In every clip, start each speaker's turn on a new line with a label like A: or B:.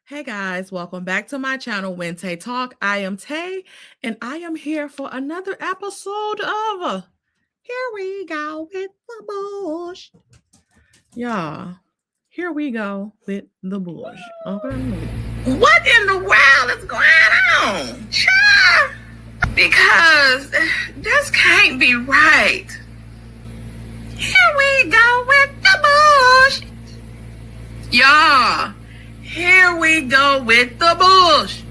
A: Hey guys, welcome back to my channel, WHENTAYTALK. I am Tay, and I am here for another episode of Here We Go with the Bush. Yeah, here we go with the bush. Okay.
B: What in the world is going on? Child? Because this can't be right. Here we go with the bush. Y'all, here we go with the bush.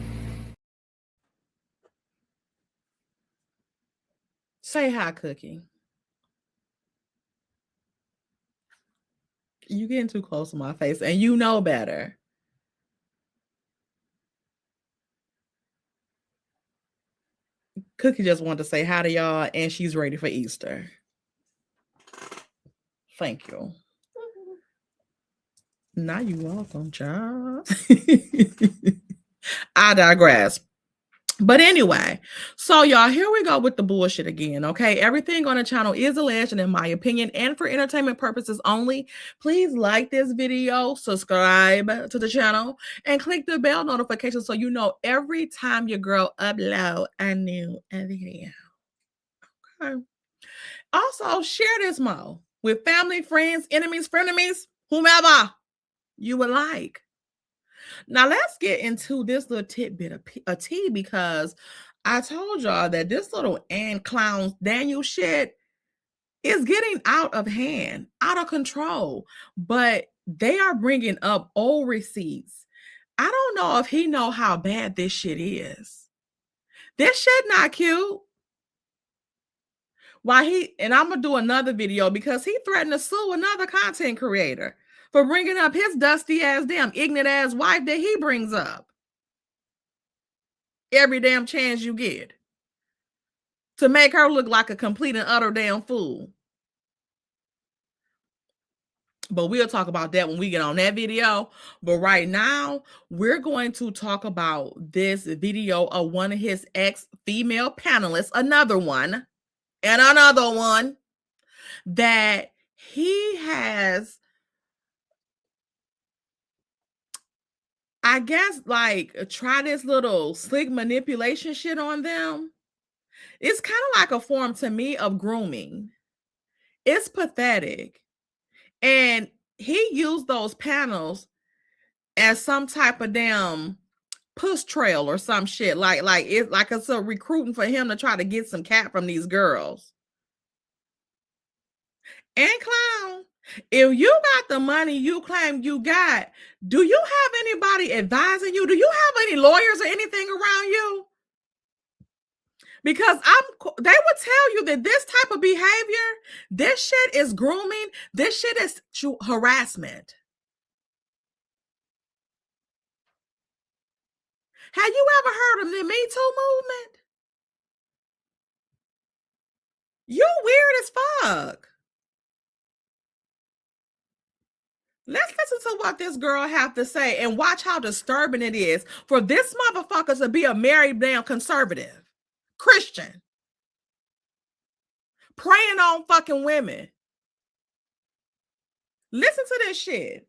A: Say hi, Cookie. You getting too close to my face, and you know better. Cookie just wanted to say hi to y'all, and she's ready for Easter. Thank you. Now you welcome, child. I digress. But anyway, so y'all, here we go with the bullshit again, okay? Everything on the channel is alleged and in my opinion and for entertainment purposes only. Please like this video, subscribe to the channel, and click the bell notification so you know every time your girl upload a new video. Okay. Also, share this mo with family, friends, enemies, frenemies, whomever you would like. Now let's get into this little tidbit of tea because I told y'all that this little Aint clown Daniel shit is getting out of hand, out of control. But they are bringing up old receipts. I don't know if he know how bad this shit is. This shit not cute. And I'm gonna do another video because he threatened to sue another content creator for bringing up his dusty ass, damn ignorant ass wife that he brings up every damn chance you get to make her look like a complete and utter damn fool. But we'll talk about that when we get on that video. But right now, we're going to talk about this video of one of his ex-female panelists, another one, and another one, that he has, I guess, like, try this little slick manipulation shit on them. It's kind of like a form to me of grooming. It's pathetic. And he used those panels as some type of damn push trail or some shit. Like it's a recruiting for him to try to get some cat from these girls. And clown, if you got the money you claim you got, do you have anybody advising you? Do you have any lawyers or anything around you? Because they would tell you that this type of behavior, this shit is grooming, this shit is harassment. Have you ever heard of the Me Too movement? You weird as fuck. Let's listen to what this girl have to say and watch how disturbing it is for this motherfucker to be a married damn conservative Christian preying on fucking women. Listen to this shit.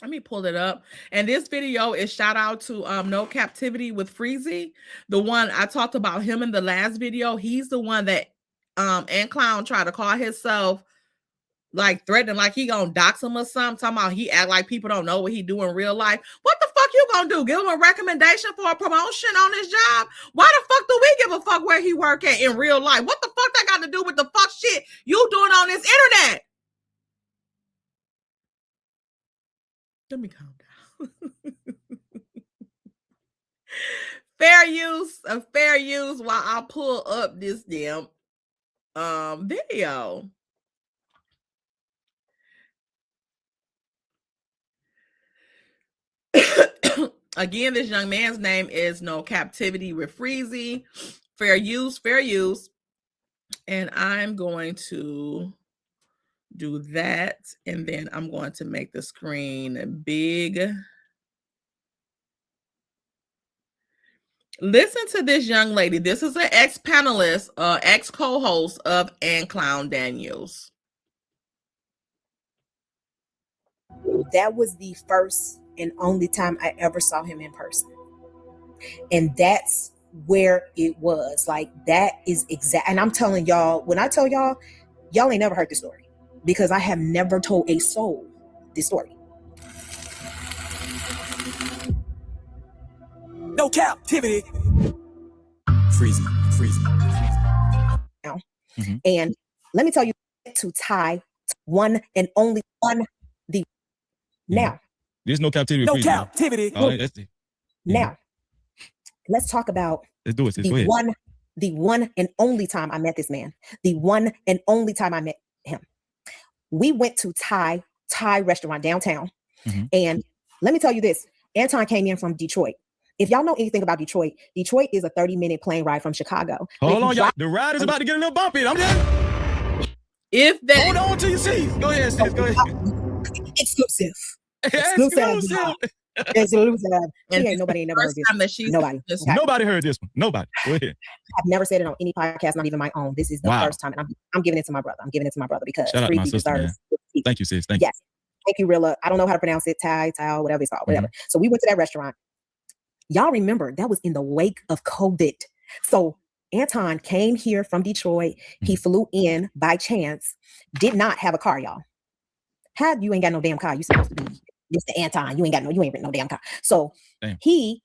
A: Let me pull it up. And this video is shout out to No Captivity with Freezy. The one I talked about him in the last video. He's the one that Aint Clown tried to call himself, like threatening like he gonna dox him or something. Talking about he act like people don't know what he do in real life. What the fuck you gonna do? Give him a recommendation for a promotion on his job? Why the fuck do we give a fuck where he work at in real life? What the fuck that got to do with the fuck shit you doing on this internet? Let me calm down. fair use while I pull up this damn video. Again, this young man's name is No Captivity with Freezy. Fair use. And I'm going to do that. And then I'm going to make the screen big. Listen to this young lady. This is an ex-panelist, ex-co-host of Aint Clown Daniels.
C: That was the first and only time I ever saw him in person. And that's where it was. Like, that is exact. And I'm telling y'all, when I tell y'all, y'all ain't never heard this story, because I have never told a soul this story.
D: No captivity. Freezing.
C: Now, and let me tell you, to tie one and only one, the now.
E: There's no captivity.
D: No captivity.
C: Now, let's talk about
E: let's do it. Sis.
C: The one and only time I met this man. The one and only time I met him. We went to Thai restaurant downtown. And let me tell you this, Anton came in from Detroit. If y'all know anything about Detroit is a 30-minute plane ride from Chicago.
E: Hold on, y'all. The ride is about to get a little bumpy. I'm done.
A: If that,
E: hold on till you see. Go ahead, sis. Go ahead.
C: Exclusive. And nobody never heard this. Nobody. Okay.
E: Nobody heard this one. Nobody. Go ahead.
C: I've never said it on any podcast, not even my own. This is the first time, and I'm giving it to my brother. I'm giving it to my brother because
E: shout out my sister, man. Thank you, sis. Thank you.
C: Yes. Thank you, Rilla. I don't know how to pronounce it. Thai, whatever it's called, whatever. So we went to that restaurant. Y'all remember that was in the wake of COVID. So Anton came here from Detroit. He flew in by chance, did not have a car, y'all. How you ain't got no damn car? You supposed to be Mr. Anton. You ain't written no damn car. So he,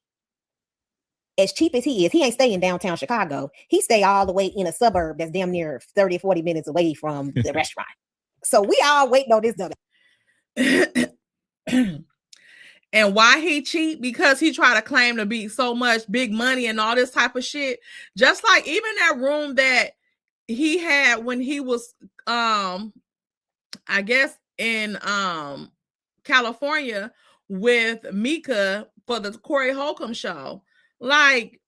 C: as cheap as he is, he ain't staying downtown Chicago. He stay all the way in a suburb that's damn near 30 or 40 minutes away from the restaurant. So we all waiting on this dumb.
A: And why he cheat? Because he tried to claim to be so much big money and all this type of shit. Just like even that room that he had when he was, I guess in California with Mika for the Corey Holcomb show. Like,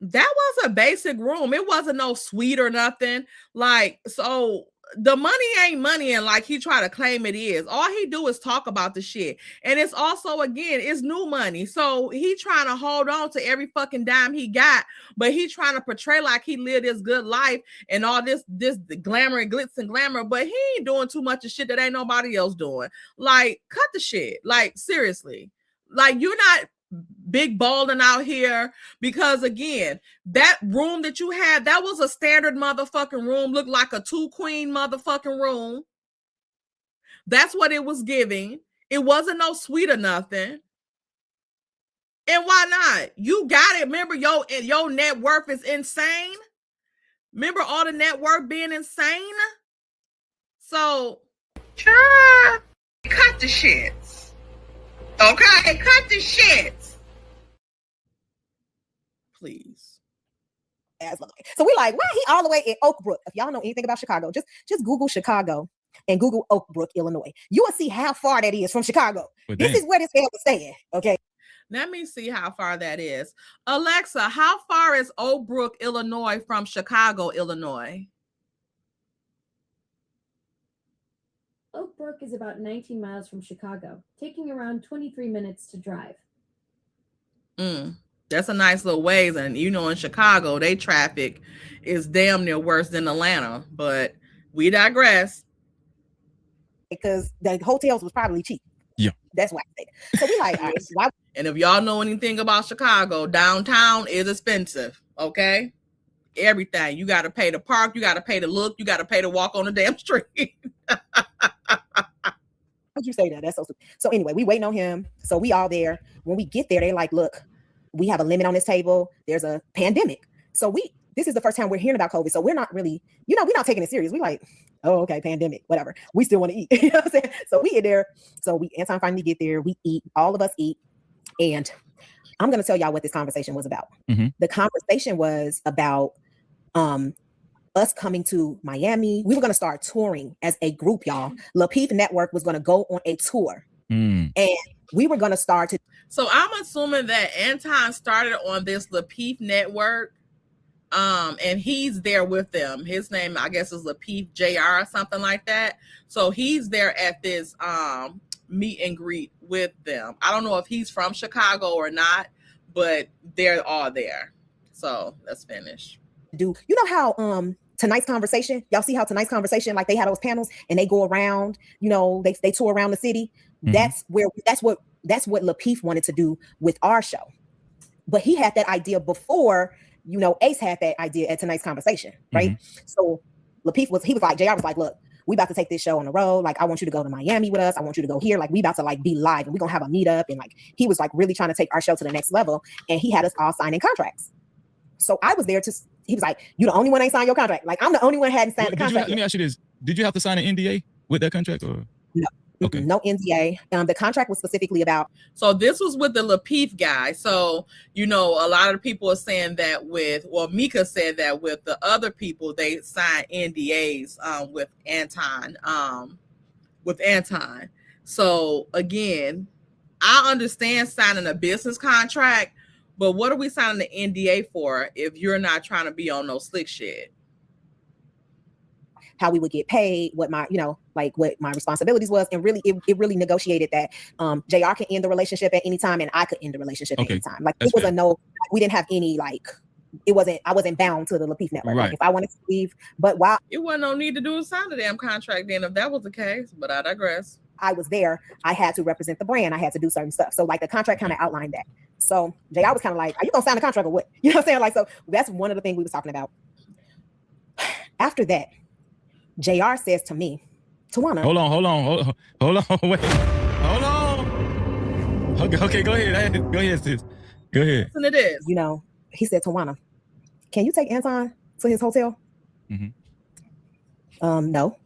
A: that was a basic room. It wasn't no suite or nothing. Like, so the money ain't money, and like he try to claim it is. All he do is talk about the shit. And it's also, again, it's new money. So he trying to hold on to every fucking dime he got, but he trying to portray like he lived this good life and all this glamour and glitz and glamour, but he ain't doing too much of shit that ain't nobody else doing. Like, cut the shit. Like, seriously. Like, you're not big balling out here, because again, that room that you had, that was a standard motherfucking room, looked like a 2-queen motherfucking room. That's what it was giving. It wasn't no suite or nothing. And why not? You got it. Remember, your net worth is insane. Remember all the net worth being insane. So
B: cut the shits. Okay, cut the shits.
A: Please.
C: So we like, why he all the way in Oak Brook? If y'all know anything about Chicago, just Google Chicago and Google Oak Brook, Illinois. You will see how far that is from Chicago.
E: Well,
C: this is where this hell is staying. Okay.
A: Let me see how far that is. Alexa, how far is Oak Brook, Illinois from Chicago, Illinois?
F: Oak Brook is about 19 miles from Chicago, taking around 23 minutes to drive.
A: That's a nice little ways. And you know, in Chicago, they traffic is damn near worse than Atlanta, but we digress.
C: Because the hotels was probably cheap.
E: Yeah.
C: That's why I say that. So we like, all right, why?
A: And if y'all know anything about Chicago, downtown is expensive, okay? Everything. You got to pay to park, you got to pay to look, you got to pay to walk on the damn street.
C: How'd you say that? That's so stupid. So anyway, we waiting on him. So we all there. When we get there, they like, look, we have a limit on this table. There's a pandemic. So this is the first time we're hearing about COVID. So we're not really, we're not taking it serious. We like, oh, okay, pandemic, whatever. We still want to eat. You know what I'm saying? So we get there. So Anton finally get there. We eat. All of us eat. And I'm going to tell y'all what this conversation was about. The conversation was about us coming to Miami. We were going to start touring as a group, y'all. LAPEEF Network was going to go on a tour. And we were going to start to.
A: So I'm assuming that Anton started on this LAPEEF Network. And he's there with them. His name, I guess, is LAPEEF JR or something like that. So he's there at this meet and greet with them. I don't know if he's from Chicago or not, but they're all there. So let's finish.
C: You know how tonight's conversation, y'all see how tonight's conversation, like they had those panels and they go around, you know, they tour around the city. That's what that's what Lapeef wanted to do with our show. But he had that idea before, you know, Ace had that idea at tonight's conversation, right? So Lapeef was like, JR was like, look, we about to take this show on the road. Like, I want you to go to Miami with us. I want you to go here. Like, we about to like be live and we're gonna have a meetup. And like, he was like really trying to take our show to the next level. And he had us all signing contracts. So I was there he was like, you the only one ain't signed your contract. Like, I'm the only one who hadn't signed the contract.
G: Let me ask you this. Did you have to sign an NDA with that contract or?
C: No. Okay. No NDA. The contract was specifically about.
A: So this was with the Lapeef guy. So, you know, a lot of people are saying that Mika said that with the other people, they signed NDAs with Anton. So again, I understand signing a business contract, but what are we signing the NDA for if you're not trying to be on no slick shit?
C: How we would get paid, what my, you know, like what my responsibilities was. And really, it really negotiated that JR can end the relationship at any time and I could end the relationship at any time. Like it was a no, we didn't have any, like, I wasn't bound to the Lapeef network. Right. Like if I wanted to leave, but while
A: it wasn't no need to do a sign the damn contract then if that was the case, but I digress.
C: I was there, I had to represent the brand. I had to do certain stuff. So like the contract kind of outlined that. So JR was kind of like, are you gonna sign the contract or what? You know what I'm saying? Like, so that's one of the things we was talking about. After that, JR says to me, Tawana.
G: Hold on, wait. Hold on. Okay, go ahead, sis. Go ahead.
A: Listen to this.
C: You know, he said, Tawana, can you take Anton to his hotel? No.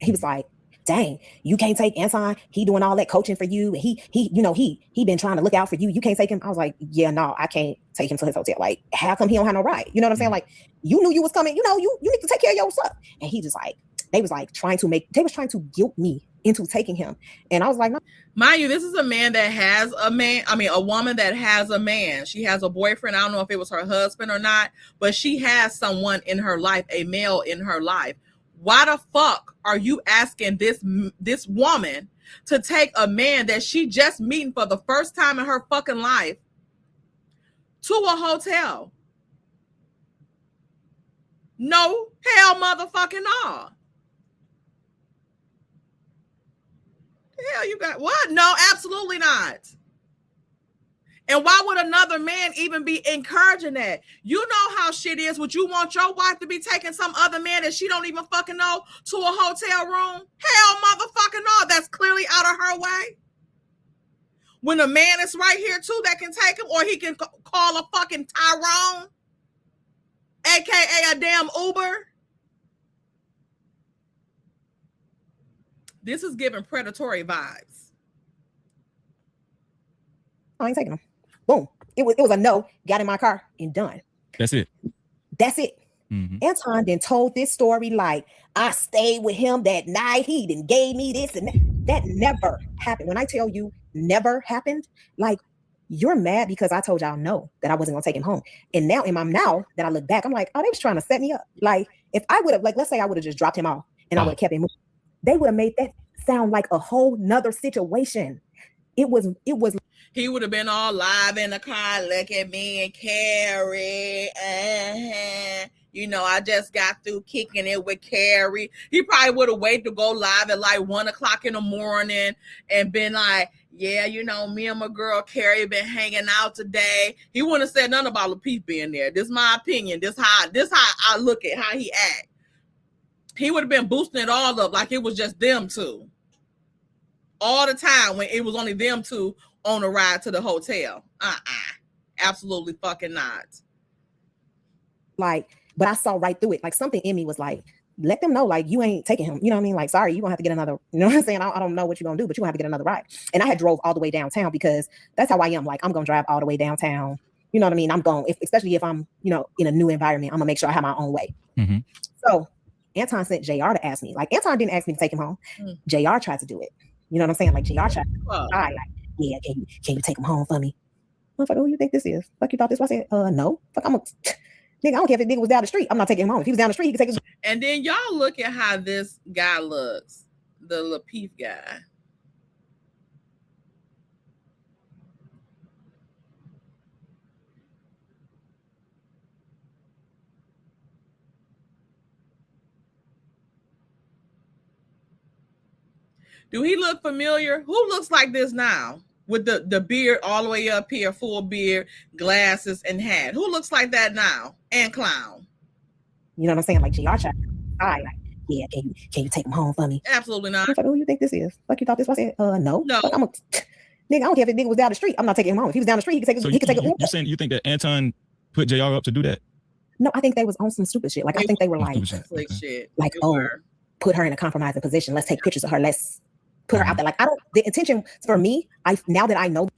C: He was like, dang, you can't take Anton. He doing all that coaching for you. And he been trying to look out for you. You can't take him. I was like, yeah, no, I can't take him to his hotel. Like, how come he don't have no ride? You know what I'm saying? Like, you knew you was coming. You know, you need to take care of your stuff. And he just like, they was trying to guilt me into taking him. And I was like, no.
A: Mind you, this is a man that has a woman that has a man. She has a boyfriend. I don't know if it was her husband or not, but she has someone in her life, a male in her life. Why the fuck are you asking this woman to take a man that she just meeting for the first time in her fucking life to a hotel? No, hell motherfucking no. The hell you got? What? No, absolutely not. And why would another man even be encouraging that? You know how shit is. Would you want your wife to be taking some other man that she don't even fucking know to a hotel room? Hell motherfucking no. That's clearly out of her way. When a man is right here too that can take him, or he can call a fucking Tyrone, aka a damn Uber. This is giving predatory vibes.
C: I ain't taking him. Boom. It was a no. Got in my car and done.
G: That's it.
C: Anton then told this story like, I stayed with him that night. He then gave me this and that. That never happened. When I tell you never happened, like, you're mad because I told y'all no, that I wasn't gonna take him home. And now that I look back, I'm like, oh, they was trying to set me up. Like, if I would have, like, let's say I would have just dropped him off and I would have kept him moving, they would have made that sound like a whole nother situation. It was.
A: He would have been all live in the car. Look at me and Carrie. You know, I just got through kicking it with Carrie. He probably would have waited to go live at like 1 o'clock in the morning and been like, yeah, you know, me and my girl Carrie been hanging out today. He wouldn't have said nothing about Lapeef being there. This is my opinion. This how I look at how he act. He would have been boosting it all up like it was just them two. All the time when it was only them two on a ride to the hotel. Absolutely fucking not.
C: Like, but I saw right through it. Like, something in me was like, let them know, like, you ain't taking him. You know what I mean? Like, sorry, you're gonna have to get another, you know what I'm saying? I don't know what you're gonna do, but you're gonna have to get another ride. And I had drove all the way downtown because that's how I am. Like, I'm gonna drive all the way downtown. You know what I mean? I'm going, especially if I'm, you know, in a new environment, I'm gonna make sure I have my own way. So Anton sent JR to ask me. Like, Anton didn't ask me to take him home. JR tried to do it. You know what I'm saying? Like, JR tried to like, yeah, can you take him home for me? Motherfucker, who you think this is? Fuck, you thought this was? I said, no. Fuck, nigga, I don't care if the nigga was down the street. I'm not taking him home. If he was down the street, he could take his.
A: And then y'all look at how this guy looks, the Lapeef guy. Do he look familiar? Who looks like this now? With the beard all the way up here, full beard, glasses, and hat. Who looks like that now? And clown.
C: You know what I'm saying? Like JR child. Like, yeah, can you take him home for me?
A: Absolutely not.
C: I was like, who you think this is? Like you thought this was it? No.
A: No.
C: Like, nigga, I don't care if the nigga was down the street. I'm not taking him home. If he was down the street, he could take
G: So
C: he could take
G: you saying you think that Anton put JR up to do that?
C: No, I think they was on some stupid shit. Like I think they were like,
A: shit.
C: Like, put her in a compromising position. Let's take pictures of her. Let's put her out there. Like the intention for me, now that I know.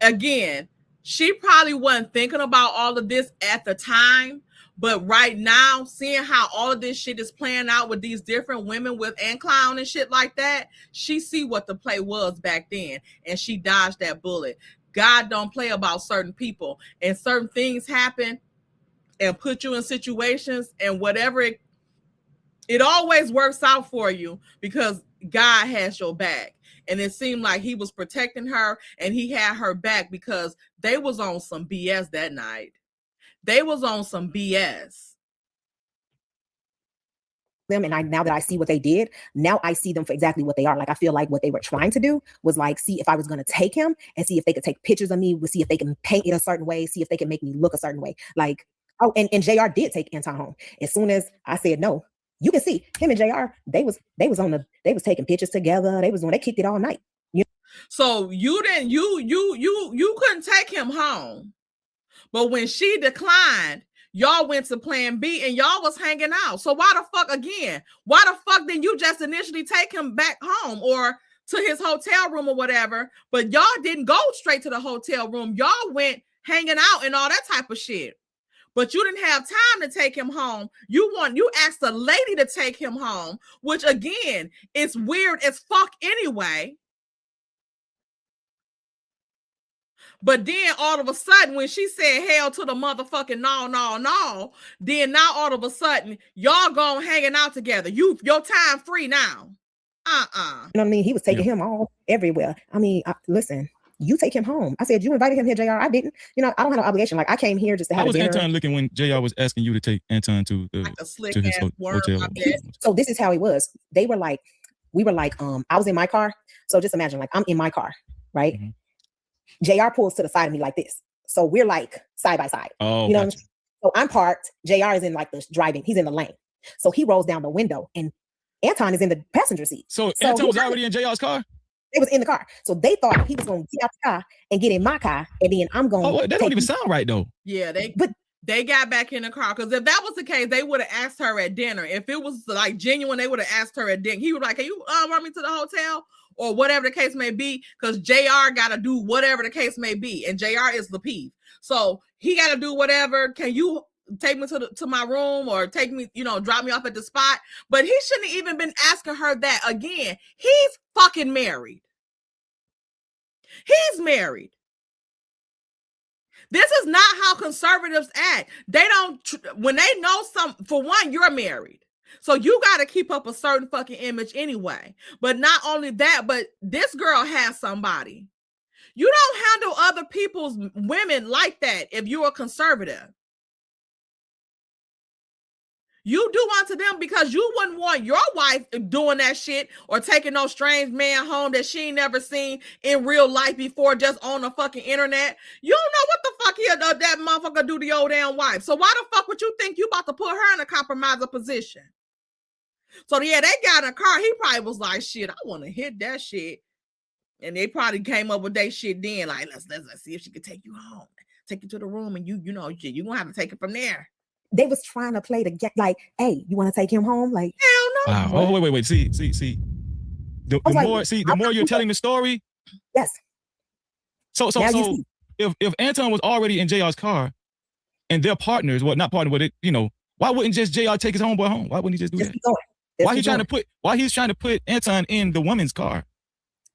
A: Again, she probably wasn't thinking about all of this at the time, but right now, seeing how all of this shit is playing out with these different women with and clown and shit like that, she see what the play was back then, and she dodged that bullet. God don't play about certain people, and certain things happen and put you in situations, and whatever it always works out for you because God has your back. And it seemed like he was protecting her and he had her back because they was on some BS that night. They was on some BS.
C: Them, and now that I see what they did, now I see them for exactly what they are. Like I feel like what they were trying to do was like see if I was going to take him and see if they could take pictures of me, see if they can paint it a certain way, see if they can make me look a certain way. Like, oh, and JR did take Anton home. As soon as I said no, you can see him and JR, they was taking pictures together. They kicked it all night.
A: So you couldn't take him home. But when she declined, y'all went to plan B and y'all was hanging out. So why the fuck didn't you just initially take him back home or to his hotel room or whatever? But y'all didn't go straight to the hotel room. Y'all went hanging out and all that type of shit. But you didn't have time to take him home. You asked a lady to take him home, which again, is weird as fuck anyway. But then all of a sudden, when she said hell to the motherfucking no, then now all of a sudden, y'all going hanging out together. Your time free now.
C: You know what I mean? He was taking him all everywhere. I mean, listen, you take him home. I said, you invited him here, JR. I didn't. You know, I don't have an obligation. Like, I came here just to have a dinner.
G: How was Anton looking when JR was asking you to take Anton to his hotel?
C: So this is how it was. We were like, I was in my car. So just imagine, like, I'm in my car, right? Mm-hmm. JR pulls to the side of me like this. So we're like side by side.
G: Oh,
C: you know what I mean? So I'm parked. JR is in like the driving. He's in the lane. So he rolls down the window and Anton is in the passenger seat.
G: So Anton was already in JR's car?
C: It was in the car. So they thought he was going to get out the car and get in my car. And then I'm going
G: to. Oh, that don't even sound right though.
A: Yeah, they got back in the car. Because if that was the case, they would have asked her at dinner. If it was like genuine, they would have asked her at dinner. He was like, can you run me to the hotel? Or whatever the case may be, because JR got to do whatever the case may be. And JR is Lapeef. So he got to do whatever. Can you take me to my room or take me, drop me off at the spot? But he shouldn't have even been asking her that. Again, he's fucking married. He's married. This is not how conservatives act. They don't, when they know for one, you're married. So you got to keep up a certain fucking image anyway. But not only that, but this girl has somebody. You don't handle other people's women like that if you're a conservative. You do unto them because you wouldn't want your wife doing that shit or taking no strange man home that she ain't never seen in real life before, just on the fucking internet. You don't know what the fuck that motherfucker do to your damn wife. So why the fuck would you think you about to put her in a compromising position? So yeah, they got in a car. He probably was like, shit, I want to hit that shit. And they probably came up with that shit then. Like, let's see if she could take you home, take you to the room, and you're gonna have to take it from there.
C: They was trying to play the get like, hey, you want to take him home? Like,
A: hell no.
G: Wow. Oh, wait. See. The more you're telling the story.
C: Yes.
G: So if Anton was already in JR's car and they're partners, well, not partner with it, why wouldn't just JR take his homeboy home? Why wouldn't he just do that? Why he's trying to put Anton in the woman's car?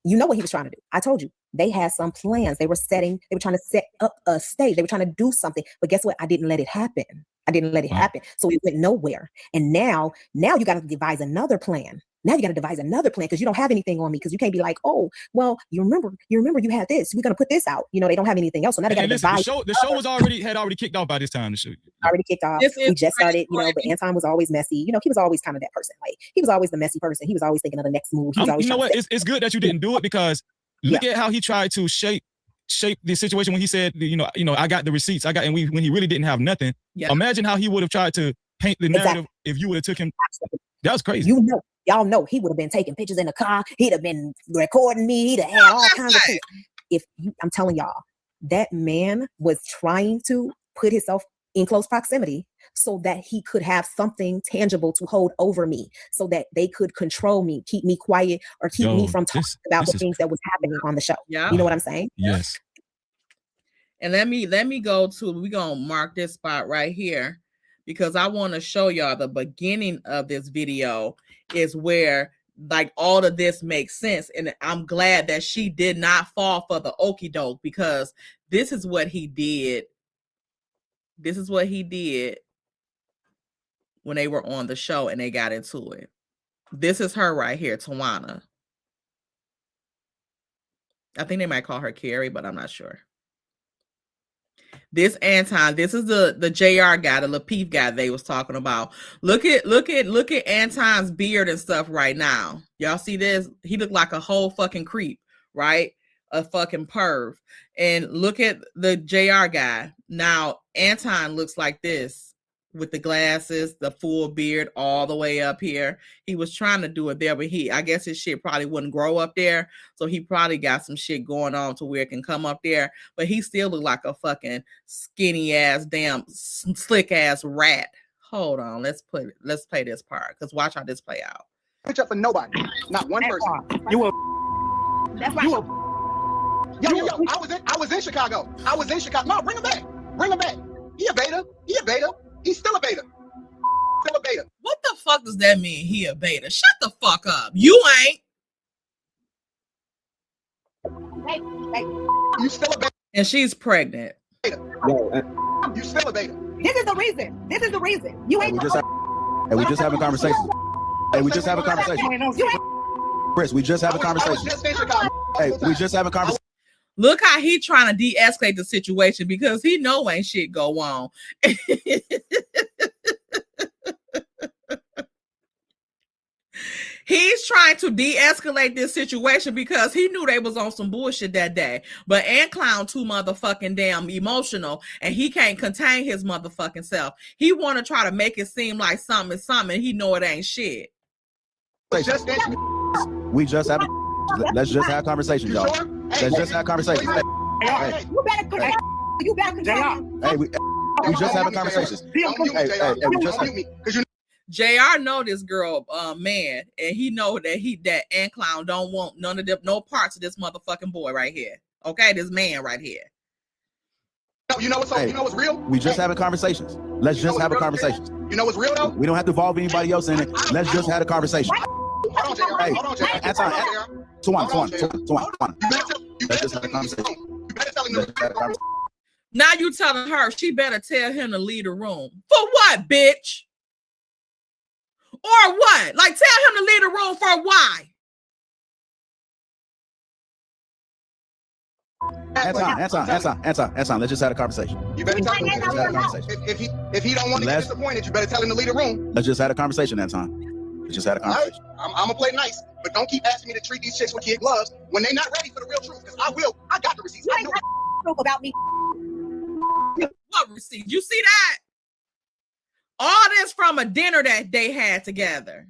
C: You know what he was trying to do. I told you. They had some plans. They were trying to set up a stage. They were trying to do something. But guess what? I didn't let it happen. So it went nowhere. And now you got to devise another plan. Because you don't have anything on me. Because you can't be like, oh, well, you remember you had this. We're gonna put this out. They don't have anything else. So now they got to devise.
G: The show was already kicked off by this time. The show
C: already kicked off. We just started, but Anton was always messy. He was always kind of that person. Like he was always the messy person. He was always thinking of the next move.
G: You know what? It's good that you didn't do it, because look at how he tried to shape the situation when he said, I got the receipts. And when he really didn't have nothing. Yeah. Imagine how he would have tried to paint the narrative if you would have took him. Absolutely. That was crazy.
C: Y'all know he would have been taking pictures in the car. He'd have been recording me. He'd have had all kinds of things. I'm telling y'all, that man was trying to put himself in close proximity so that he could have something tangible to hold over me, so that they could control me, keep me quiet, or keep me from talking about the things that was happening on the show. Yeah. You know what I'm saying?
G: Yes.
A: And let me go to, we're going to mark this spot right here, because I want to show y'all the beginning of this video is where like all of this makes sense. And I'm glad that she did not fall for the okie doke, because this is what he did. This is what he did when they were on the show and they got into it. This is her right here, Tawana. I think they might call her Carrie, but I'm not sure. This Anton, this is the JR guy, the Lapeef guy they was talking about. Look at Anton's beard and stuff right now. Y'all see this? He looked like a whole fucking creep, right? A fucking perv. And look at the JR guy. Now, Anton looks like this with the glasses, the full beard all the way up here. He was trying to do it there, but I guess his shit probably wouldn't grow up there. So he probably got some shit going on to where it can come up there. But he still looked like a fucking skinny ass, damn slick ass rat. Hold on, let's play this part, because watch how this play out.
H: Pitch up for nobody, not one person. You were.
C: That's right.
H: Yo, I was in Chicago. No, bring him back. He a beta. He's still a beta.
A: What the fuck does that mean? He a beta? Shut the fuck up. You ain't.
C: Hey.
H: You still a beta.
A: And she's pregnant.
H: You still a beta.
C: This is the reason. You ain't.
E: We just having conversations. Chris, we just having conversations. We just having conversations.
A: Look how he trying to de-escalate the situation, because he know ain't shit go on. He's trying to de-escalate this situation because he knew they was on some bullshit that day. But Ant Clown too motherfucking damn emotional, and he can't contain his motherfucking self. He want to try to make it seem like something is something, and he know it ain't shit.
E: We just have. Let's just have conversations, y'all. Let's just have conversations. Hey.
C: You better control.
E: Hey, we just having conversations.
A: JR know this girl, man, and he know that Ant Clown don't want none of them, no parts of this motherfucking boy right here. Okay, this man right here.
H: You know what's real?
E: We just having conversations. Let's just have a conversation.
H: You know what's real though?
E: We don't have to involve anybody else in it. Let's just have a conversation.
H: Hold on, JR.
E: Tawana. Let's just have a conversation.
A: Now you telling her she better tell him to leave the room. For what, bitch? Or what? Like, tell him to leave the room for why?
E: Anton, let's just have a conversation.
H: You better tell him. If he don't want to get disappointed, you better tell him to leave the room.
E: Let's just have a conversation, Anton. We just had a conversation.
H: Right. I'm gonna play nice, but don't keep asking me to treat these chicks with kid gloves when they're not ready for the real truth. Because I got the receipts.
C: You ain't got about me.
A: What receipts? You see that? All this from a dinner that they had together.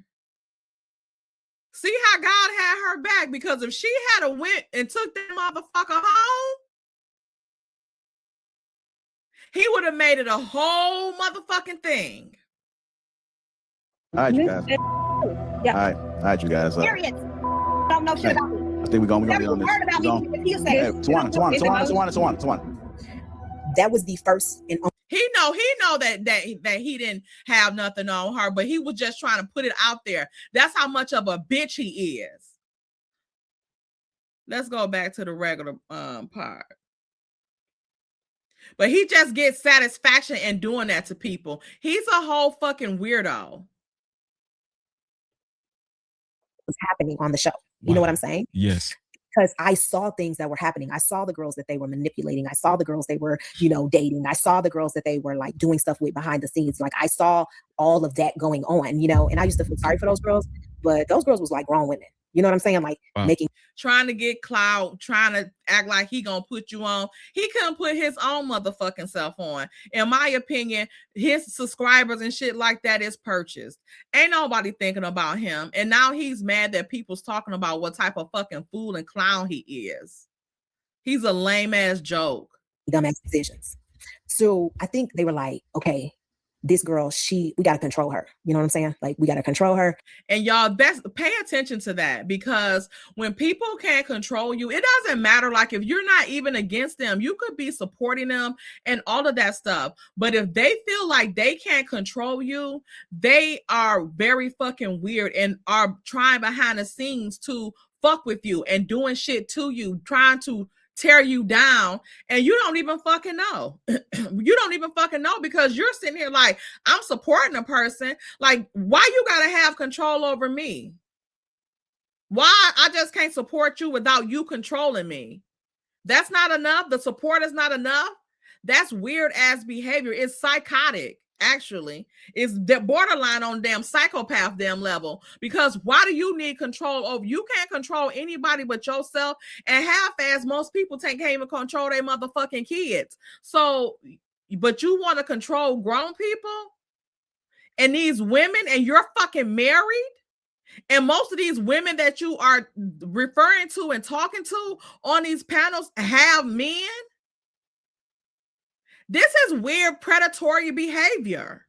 A: See how God had her back, because if she had went and took that motherfucker home, he would have made it a whole motherfucking thing.
E: All right, you guys.
C: Yeah.
E: All right, you guys.
C: Period. Don't know shit about me.
E: I think we're gonna be on this. Tawana.
C: That was the first and only.
A: He know that he didn't have nothing on her, but he was just trying to put it out there. That's how much of a bitch he is. Let's go back to the regular part. But he just gets satisfaction in doing that to people. He's a whole fucking weirdo.
C: Was happening on the show. You know what I'm saying?
G: Yes.
C: Because I saw things that were happening. I saw the girls that they were manipulating. I saw the girls they were, you know, dating. I saw the girls that they were like doing stuff with behind the scenes. Like I saw all of that going on, you know, and I used to feel sorry for those girls, but those girls was like grown women. You know what I'm saying? Like
A: trying to get clout, trying to act like he gonna put you on. He couldn't put his own motherfucking self on. In my opinion, his subscribers and shit like that is purchased. Ain't nobody thinking about him. And now he's mad that people's talking about what type of fucking fool and clown he is. He's a lame ass joke.
C: Dumbass decisions. So I think they were like, okay, this girl, we got to control her. You know what I'm saying? Like, we got to control her.
A: And y'all, pay attention to that, because when people can't control you, it doesn't matter. Like, if you're not even against them, you could be supporting them and all of that stuff. But if they feel like they can't control you, they are very fucking weird and are trying behind the scenes to fuck with you and doing shit to you, trying to tear you down, and you don't even fucking know. You don't even fucking know, because you're sitting here like, I'm supporting a person. Like, why you gotta have control over me? Why I just can't support you without you controlling me? That's not enough. The support is not enough. That's weird ass behavior. It's psychotic. Actually, it's borderline on damn psychopath damn level, because why do you need control over? You can't control anybody but yourself, and half-ass most people can't even control their motherfucking kids. So, but you want to control grown people and these women, and you're fucking married, and most of these women that you are referring to and talking to on these panels have men. This is weird predatory behavior.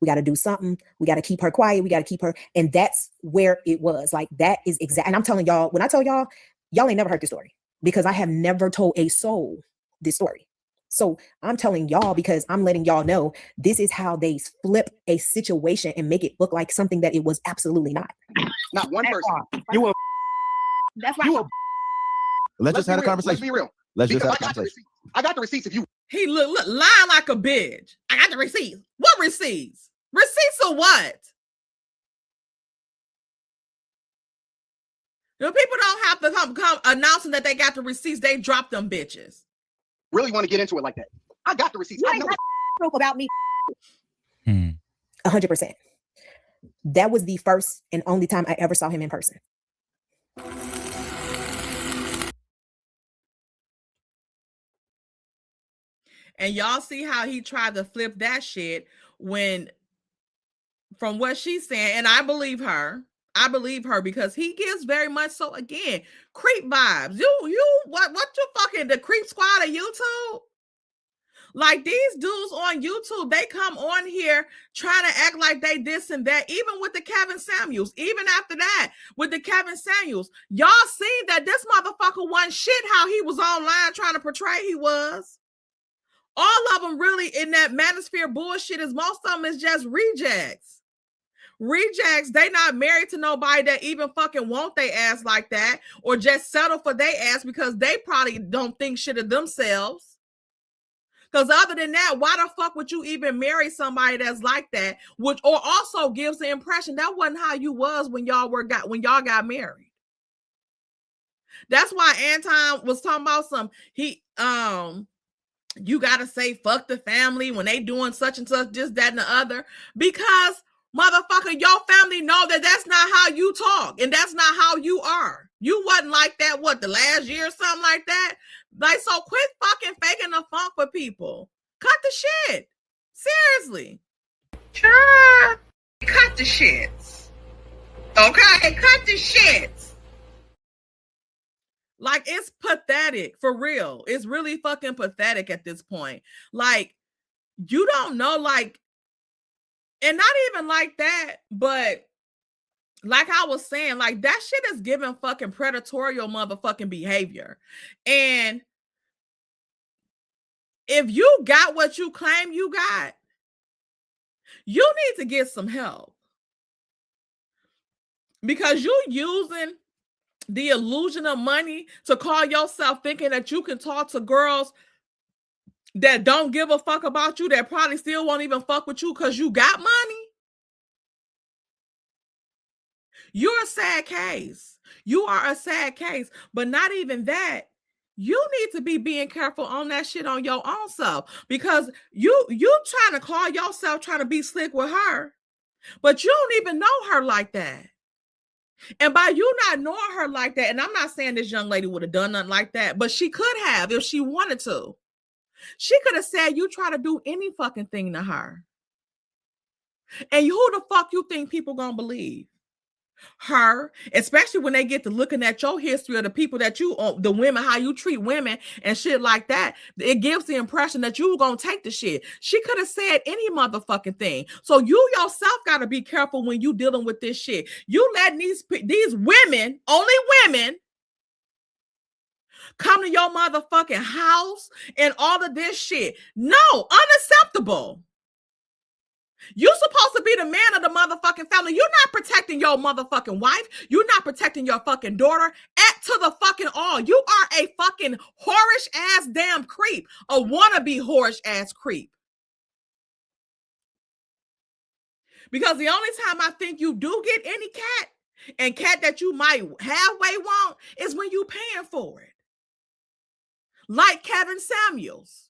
C: We got to do something. We got to keep her quiet. We got to keep her. And that's where it was. Like, that is exact. And I'm telling y'all, when I tell y'all, y'all ain't never heard this story, because I have never told a soul this story. So I'm telling y'all, because I'm letting y'all know this is how they flip a situation and make it look like something that it was absolutely not.
H: Not one person.
C: That's why.
E: Let's just have a conversation.
H: Let's be real.
E: Let's just have a conversation.
H: I got the receipts. If you
A: he look lying like a bitch. I got the receipts. What receipts? Receipts of what? The people don't have to come announcing that they got the receipts. They drop them bitches.
H: Really want to get into it like that? I got the receipts. I know
C: proof about me. 100%. That was the first and only time I ever saw him in person.
A: And y'all see how he tried to flip that shit when, from what she's saying, and I believe her, because he gives very much so, again, creep vibes. What you fucking, the creep squad of YouTube? Like, these dudes on YouTube, they come on here trying to act like they this and that, even with the Kevin Samuels, even after that, with the Kevin Samuels. Y'all seen that this motherfucker wasn't shit how he was online trying to portray he was. All of them really in that manosphere bullshit is, most of them is just rejects. Rejects, they not married to nobody that even fucking want they ass like that, or just settle for they ass because they probably don't think shit of themselves. Because other than that, why the fuck would you even marry somebody that's like that? Which, or also gives the impression that wasn't how you was when y'all got married. That's why Anton was talking about you gotta say fuck the family when they doing such and such, this, that, and the other, because motherfucker, your family know that that's not how you talk, and that's not how you are. You wasn't like that, the last year or something like that? Like, so quit fucking faking the funk for people. Cut the shit. Seriously.
B: Sure. Cut the shits. Okay, cut the shits.
A: Like, it's pathetic, for real. It's really fucking pathetic at this point. Like, you don't know, like, and not even like that, but like I was saying, like, that shit is giving fucking predatory motherfucking behavior. And if you got what you claim you got, you need to get some help. Because you using the illusion of money to call yourself thinking that you can talk to girls that don't give a fuck about you, that probably still won't even fuck with you because you got money. You're a sad case. You are a sad case. But not even that. You need to be being careful on that shit on your own self, because you trying to call yourself trying to be slick with her, but you don't even know her like that. And by you not knowing her like that, and I'm not saying this young lady would have done nothing like that, but she could have if she wanted to. She could have said you try to do any fucking thing to her. And who the fuck you think people gonna believe? Her, especially when they get to looking at your history of the people that you, the women, how you treat women and shit like that. It gives the impression that you were gonna take the shit. She could have said any motherfucking thing. So you yourself got to be careful when you dealing with this shit. You letting these women, only women, come to your motherfucking house and all of this shit. No, unacceptable. You're supposed to be the man of the motherfucking family. You're not protecting your motherfucking wife. You're not protecting your fucking daughter to the fucking all. You are a fucking whorish ass damn creep. A wannabe whorish ass creep. Because the only time I think you do get any cat, and cat that you might halfway want, is when you paying for it. Like Kevin Samuels.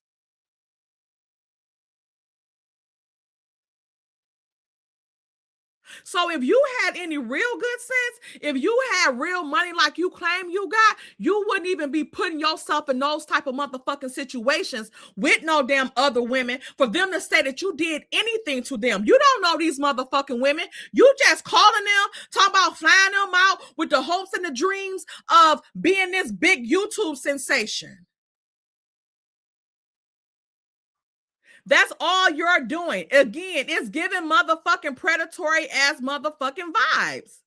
A: So if you had any real good sense, if you had real money like you claim you got, you wouldn't even be putting yourself in those type of motherfucking situations with no damn other women for them to say that you did anything to them. You don't know these motherfucking women. You just calling them, talking about flying them out with the hopes and the dreams of being this big YouTube sensation. That's all you're doing. Again, it's giving motherfucking predatory ass motherfucking vibes.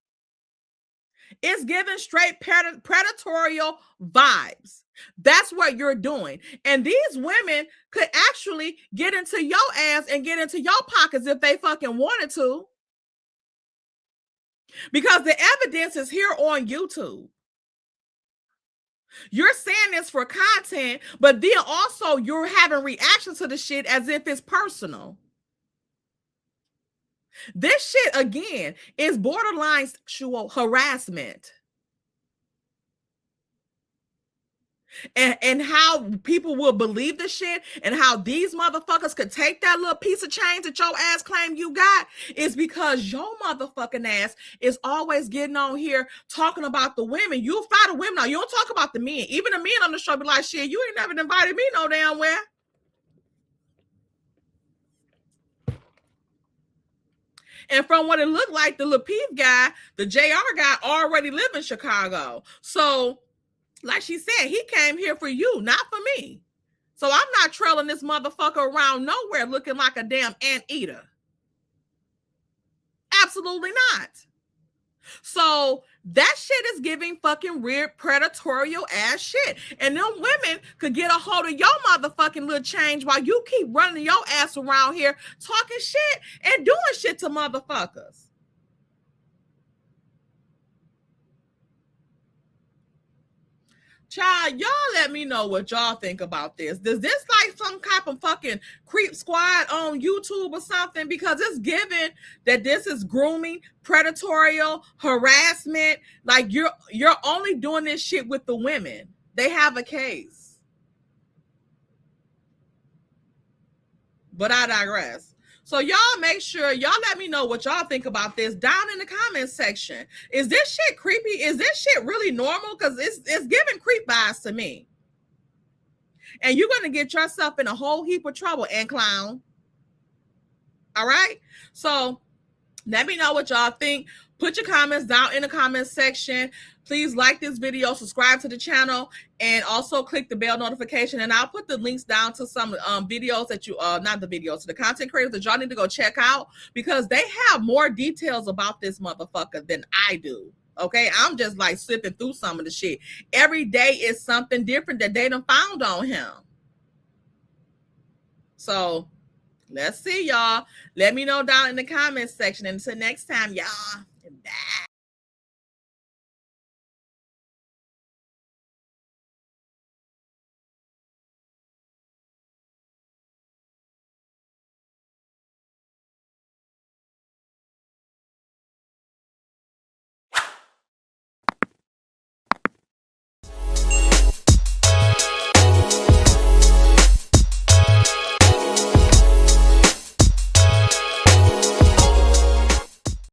A: It's giving straight predatorial vibes. That's what you're doing. And these women could actually get into your ass and get into your pockets if they fucking wanted to. Because the evidence is here on YouTube. You're saying this for content, but then also you're having reactions to the shit as if it's personal. This shit, again, is borderline sexual harassment. And how people will believe the shit and how these motherfuckers could take that little piece of change that your ass claim you got is because your motherfucking ass is always getting on here talking about the women. You fly the women out. You don't talk about the men. Even the men on the show be like, shit, you ain't never invited me no damn where. And from what it looked like, the Lapeef guy, the JR guy, already live in Chicago. So like she said, he came here for you, not for me. So I'm not trailing this motherfucker around nowhere looking like a damn anteater. Absolutely not. So that shit is giving fucking weird predatorial ass shit. And them women could get a hold of your motherfucking little change while you keep running your ass around here talking shit and doing shit to motherfuckers. Child, y'all let me know what y'all think about this. Does this like some type of fucking creep squad on YouTube or something? Because it's given that this is grooming, predatorial, harassment. Like you're only doing this shit with the women. They have a case. But I digress. So y'all make sure, y'all let me know what y'all think about this down in the comments section. Is this shit creepy? Is this shit really normal? Because it's giving creep vibes to me. And you're going to get yourself in a whole heap of trouble, and clown. All right? So let me know what y'all think. Put your comments down in the comments section. Please like this video, subscribe to the channel, and also click the bell notification. And I'll put the links down to some videos that you, not the videos, to the content creators that y'all need to go check out, because they have more details about this motherfucker than I do. Okay, I'm just like slipping through some of the shit. Every day is something different that they done found on him. So let's see, y'all. Let me know down in the comments section. And until next time, y'all. Bye.